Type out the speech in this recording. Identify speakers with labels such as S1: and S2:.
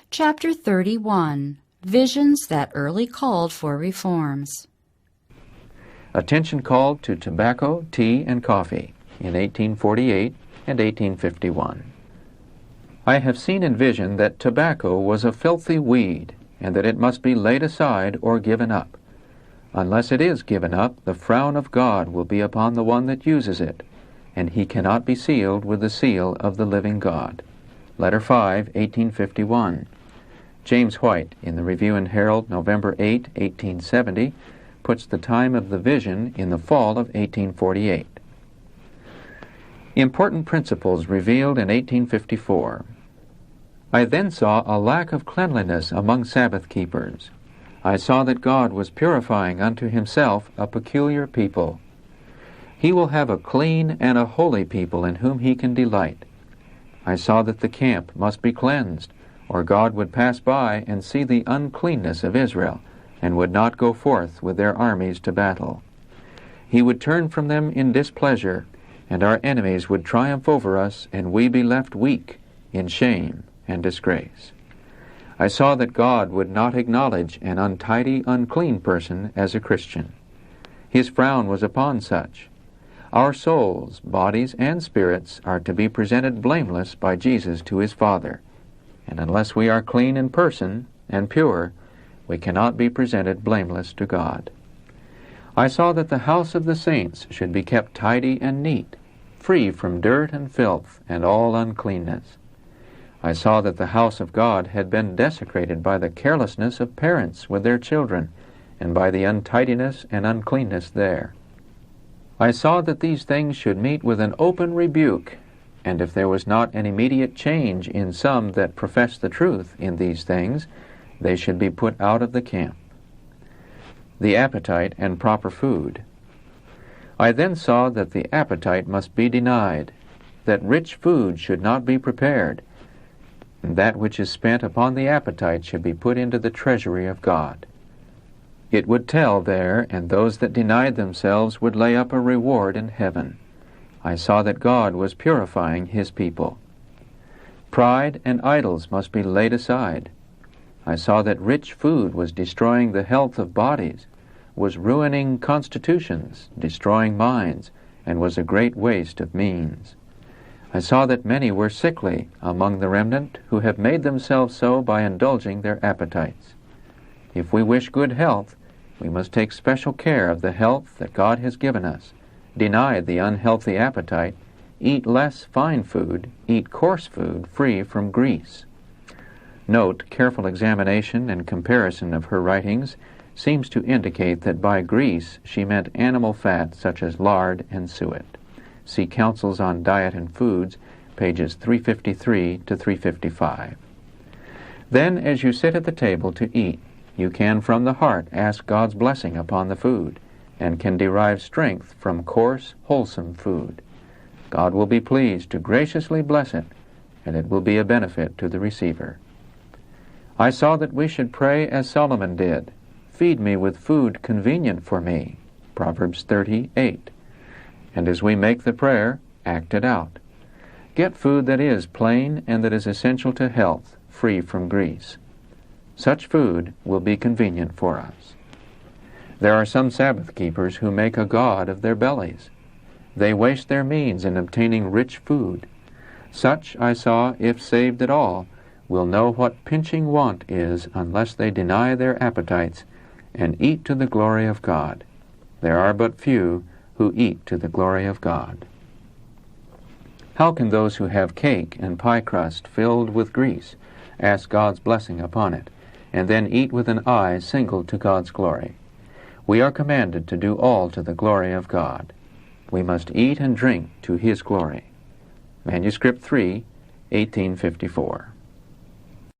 S1: Chapter 31, Visions that Early Called for Reforms.
S2: Attention called to tobacco, tea, and coffee in 1848 and 1851. I have seen in vision that tobacco was a filthy weed, and that it must be laid aside or given up. Unless it is given up, the frown of God will be upon the one that uses it, and he cannot be sealed with the seal of the living God. Letter 5, 1851. James White, in the Review and Herald, November 8, 1870, puts the time of the vision in the fall of 1848. Important principles revealed in 1854. I then saw a lack of cleanliness among Sabbath keepers. I saw that God was purifying unto himself a peculiar people. He will have a clean and a holy people in whom he can delight. I saw that the camp must be cleansed, or God would pass by and see the uncleanness of Israel, and would not go forth with their armies to battle. He would turn from them in displeasure, and our enemies would triumph over us, and we be left weak, in shame and disgrace. I saw that God would not acknowledge an untidy, unclean person as a Christian. His frown was upon such. Our souls, bodies, and spirits are to be presented blameless by Jesus to his Father, and unless we are clean in person and pure, we cannot be presented blameless to God. I saw that the house of the saints should be kept tidy and neat, free from dirt and filth and all uncleanness. I saw that the house of God had been desecrated by the carelessness of parents with their children, and by the untidiness and uncleanness there. I saw that these things should meet with an open rebuke, and if there was not an immediate change in some that profess the truth in these things, they should be put out of the camp. The appetite and proper food. I then saw that the appetite must be denied, that rich food should not be prepared, and that which is spent upon the appetite should be put into the treasury of God. It would tell there, and those that denied themselves would lay up a reward in heaven. I saw that God was purifying his people. Pride and idols must be laid aside. I saw that rich food was destroying the health of bodies, was ruining constitutions, destroying minds, and was a great waste of means. I saw that many were sickly among the remnant who have made themselves so by indulging their appetites. If we wish good health, we must take special care of the health that God has given us, deny the unhealthy appetite, eat less fine food, eat coarse food free from grease. Note, careful examination and comparison of her writings seems to indicate that by grease she meant animal fat such as lard and suet. See Counsels on Diet and Foods, pages 353 to 355. Then, as you sit at the table to eat, you can from the heart ask God's blessing upon the food, and can derive strength from coarse, wholesome food. God will be pleased to graciously bless it, and it will be a benefit to the receiver. I saw that we should pray as Solomon did, "Feed me with food convenient for me," Proverbs 30:8. And as we make the prayer, act it out. Get food that is plain and that is essential to health, free from grease. Such food will be convenient for us. There are some Sabbath keepers who make a god of their bellies. They waste their means in obtaining rich food. Such, I saw, if saved at all, will know what pinching want is unless they deny their appetites and eat to the glory of God. There are but few who eat to the glory of God. How can those who have cake and pie crust filled with grease ask God's blessing upon it, and then eat with an eye single to God's glory? We are commanded to do all to the glory of God. We must eat and drink to his glory. Manuscript 3, 1854.